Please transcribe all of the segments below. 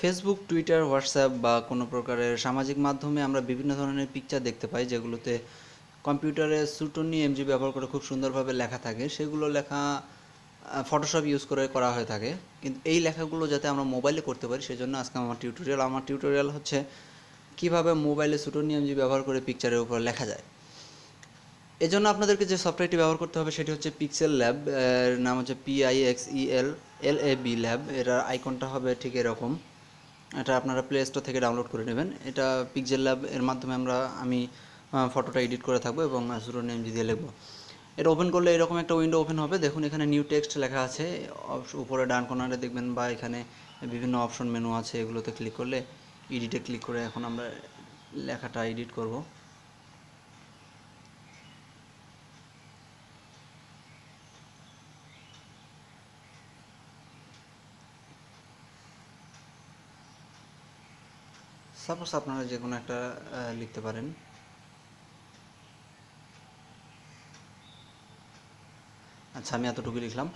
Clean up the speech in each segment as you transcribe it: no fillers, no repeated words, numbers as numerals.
Facebook, Twitter, WhatsApp বা কোনো প্রকারের সামাজিক মাধ্যমে আমরা বিভিন্ন ধরনের পিকচার দেখতে পাই, যেগুলোতে কম্পিউটারে সুটনি এমজি ব্যবহার করে খুব সুন্দরভাবে লেখা থাকে। সেগুলো লেখা ফটোশপ ইউজ করে করা হয়ে থাকে, কিন্তু এই লেখাগুলো যাতে আমরা মোবাইলে করতে পারি সেজন্য আজকে আমার টিউটোরিয়াল হচ্ছে কিভাবে মোবাইলে সুটনি এমজি ব্যবহার করে পিকচারের উপর লেখা যায়। এজন্য আপনাদেরকে যে সফটওয়্যারটি ব্যবহার করতে হবে সেটি হচ্ছে পিক্সেল ল্যাব। এর নাম হচ্ছে PIXELLAB ল্যাব। এর আইকনটা হবে ঠিক এরকম। এটা আপনারা প্লে স্টোর থেকে ডাউনলোড করে নেবেন। এটা পিক্সেল ল্যাব এর মাধ্যমে আমি ফটোটা এডিট করে থাকবো এবং সুটনি এমজি দিয়ে লিখবো। এটা ওপেন করলে এরকম একটা উইন্ডো ওপেন হবে। দেখুন এখানে নিউ টেক্সট লেখা আছে, উপরে ডান কর্নারে দেখবেন, বা এখানে বিভিন্ন অপশন মেনু আছে, এগুলোতে ক্লিক করলে এডিটে ক্লিক করে এখন আমরা লেখাটা এডিট করব। সাপোজ আপনারা যে কোনো একটা লিখতে পারেন। আচ্ছা, আমি এতটুকু লিখলাম।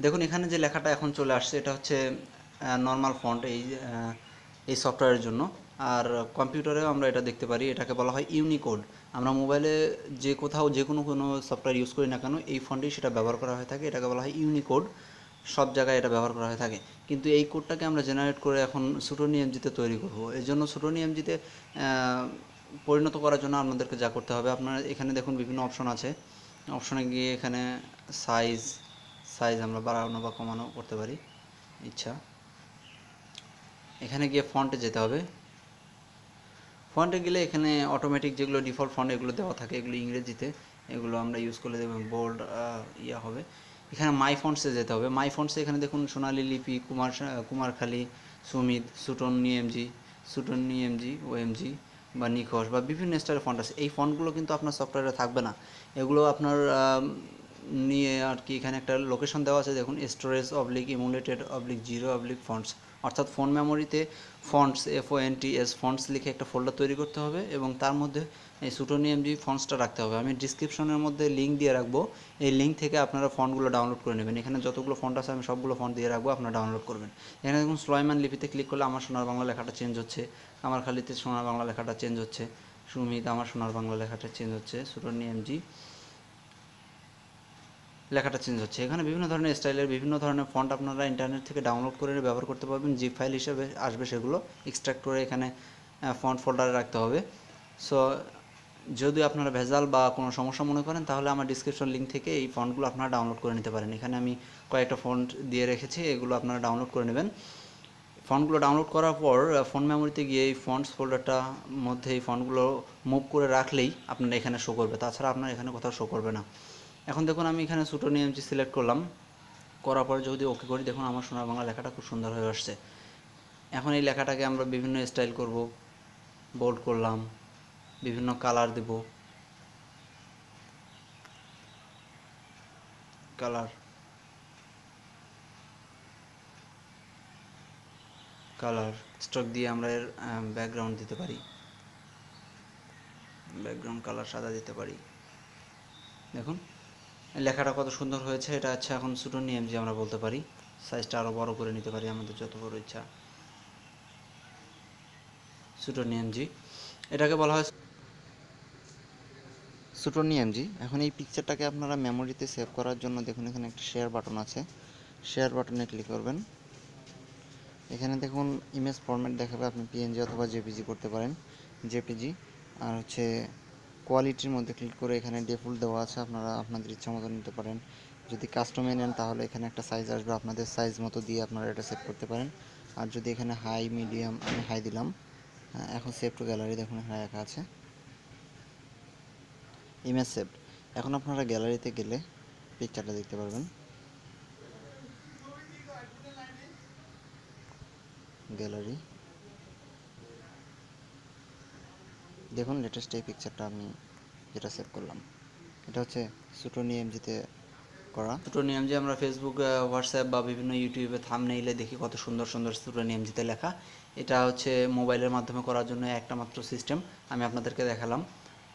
দেখুন এখানে যে লেখাটা এখন চলে আসছে এটা হচ্ছে নর্মাল ফন্ট এই সফটওয়্যারের জন্য। আর কম্পিউটারেও আমরা এটা দেখতে পারি, এটাকে বলা হয় ইউনিকোড। আমরা মোবাইলে যে কোথাও যে কোনো সফটওয়্যার ইউজ করি না কেন, এই ফন্টেই সেটা ব্যবহার করা হয়ে থাকে। এটাকে বলা হয় ইউনিকোড, সব জায়গায় এটা ব্যবহার করা হয়ে থাকে। কিন্তু এই কোডটাকে আমরা জেনারেট করে এখন সুটনি এমজিতে তৈরি করব। এই জন্য সুটনি এমজিতে পরিণত করার জন্য আপনাদেরকে যা করতে হবে, আপনারা এখানে দেখুন বিভিন্ন অপশন আছে। অপশনে গিয়ে এখানে সাইজ সাইজ আমরা বাড়ানো বা কমানো করতে পারি ইচ্ছা। এখানে গিয়ে ফন্টে যেতে হবে। ফন্টে গেলে এখানে অটোমেটিক যেগুলো ডিফল্ট ফন্ট এগুলো দেওয়া থাকে, এগুলো ইংরেজিতে, এগুলো আমরা ইউজ করলে দেখবেন বোল্ড হবে। এখানে মাই ফন্টসে যেতে হবে। মাই ফন্টসে এখানে দেখুন সোনালী লিপি, কুমারখালী, সুমিত, সুটনি এমজি, ওএমজি বা নিখোশ বা বিভিন্ন স্টাইলের ফন্ট আছে। এই ফন্টগুলো কিন্তু আপনার সফটওয়্যারে থাকবে না। এগুলো আপনার নিয়ে আর কি এখানে একটা লোকেশন দেওয়া আছে, দেখুন স্টোরেজ /emulated/0/fonts, অর্থাৎ ফোন মেমোরিতে ফন্টস ফন্টস লিখে একটা ফোল্ডার তৈরি করতে হবে এবং তার মধ্যে এই সুটনি এমজি ফন্টসটা রাখতে হবে। আমি ডিসক্রিপশনের মধ্যে লিঙ্ক দিয়ে রাখবো, এই লিঙ্ক থেকে আপনারা ফন্টগুলো ডাউনলোড করে নেবেন। এখানে যতগুলো ফন্ট আছে আমি সবগুলো ফন্ট দিয়ে রাখবো, আপনারা ডাউনলোড করবেন। এখানে দেখুন সুলাইমান লিপিতে ক্লিক করলে আমার সোনার বাংলা লেখাটা চেঞ্জ হচ্ছে, কামারখালীতে সোনার বাংলা লেখাটা চেঞ্জ হচ্ছে, সুমিত আমার সোনার বাংলা লেখাটা চেঞ্জ হচ্ছে, সুটনি এমজি লেখাটা চেঞ্জ হচ্ছে। এখানে বিভিন্ন ধরনের স্টাইলের বিভিন্ন ধরনের ফন্ট আপনারা ইন্টারনেট থেকে ডাউনলোড করে ব্যবহার করতে পারবেন। জিপ ফাইল হিসেবে আসবে, সেগুলো এক্সট্রাক্ট করে এখানে ফন্ট ফোল্ডারে রাখতে হবে। সো যদি আপনারা ভেজাল বা কোনো সমস্যা মনে করেন তাহলে আমার ডিসক্রিপশন লিঙ্ক থেকে এই ফন্টগুলো আপনারা ডাউনলোড করে নিতে পারেন। এখানে আমি কয়েকটা ফন্ট দিয়ে রেখেছি, এগুলো আপনারা ডাউনলোড করে নেবেন। ফন্টগুলো ডাউনলোড করার পর ফোন মেমোরিতে গিয়ে এই ফন্টস ফোল্ডারটা মধ্যে এই ফন্টগুলো মুভ করে রাখলেই আপনারা এখানে শো করবে, তাছাড়া আপনার এখানে কোথাও শো করবে না। এখন দেখুন আমি এখানে সুটনি এমজি সিলেক্ট করলাম, করার পরে যদি ওকে করি দেখুন আমার সোনার বাংলা লেখাটা খুব সুন্দর হয়ে আসছে। এখন এই লেখাটাকে আমরা বিভিন্ন স্টাইল করব, বোল্ড করলাম, বিভিন্ন কালার দেব, কালার কালার স্ট্রোক দিয়ে আমরা এর ব্যাকগ্রাউন্ড দিতে পারি, ব্যাকগ্রাউন্ড কালার সাদা দিতে পারি। দেখুন লেখাটা কত সুন্দর হয়েছে। এটা আচ্ছা এখন সুটনি এমজি আমরা বলতে পারি। সাইজটা আরও বড় করে নিতে পারি আমাদের যত বড় ইচ্ছা। সুটনি এমজি, এটাকে বলা হয় সুটনি এমজি। এখন এই পিকচারটাকে আপনারা মেমোরিতে সেভ করার জন্য দেখুন এখানে একটা শেয়ার বাটন আছে, শেয়ার বাটনে ক্লিক করবেন। এখানে দেখুন ইমেজ ফরম্যাট দেখাবে, আপনি পিএনজি অথবা জেপিজি করতে পারেন, জেপিজি। আর হচ্ছে কোয়ালিটির মধ্যে ক্লিক করে এখানে ডিফল্ট দেওয়া আছে, আপনারা আপনাদের ইচ্ছা মতো নিতে পারেন। যদি কাস্টমে নেন তাহলে এখানে একটা সাইজ আসবে, আপনাদের সাইজ মতো দিয়ে আপনারা এটা সেভ করতে পারেন। আর যদি এখানে হাই মিডিয়াম, আমি হাই দিলাম। এখন সেভ টু গ্যালারি দেখুন এখানে লেখা আছে ইমেজ সেভ। এখন আপনারা গ্যালারিতে গেলে পিকচারটা দেখতে পারবেন। গ্যালারি দেখুন লেটেস্ট এই পিকচারটা আমি যেটা সেভ করলাম, এটা হচ্ছে সুটনি এমজিতে করা। সুটনি এমজি আমরা ফেসবুক, হোয়াটসঅ্যাপ বা বিভিন্ন ইউটিউবে থাম্বনেইলে দেখি কত সুন্দর সুন্দর সুটনি এমজিতে লেখা। এটা হচ্ছে মোবাইলের মাধ্যমে করার জন্য একটা মাত্র সিস্টেম আমি আপনাদেরকে দেখালাম।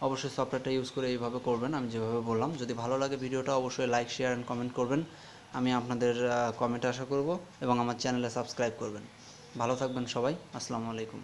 অবশ্যই সফটওয়্যারটা ইউজ করে এইভাবে করবেন আমি যেভাবে বললাম। যদি ভালো লাগে ভিডিওটা অবশ্যই লাইক, শেয়ার অ্যান্ড কমেন্ট করবেন। আমি আপনাদের কমেন্ট আশা করব এবং আমার চ্যানেলে সাবস্ক্রাইব করবেন। ভালো থাকবেন সবাই। আসসালামু আলাইকুম।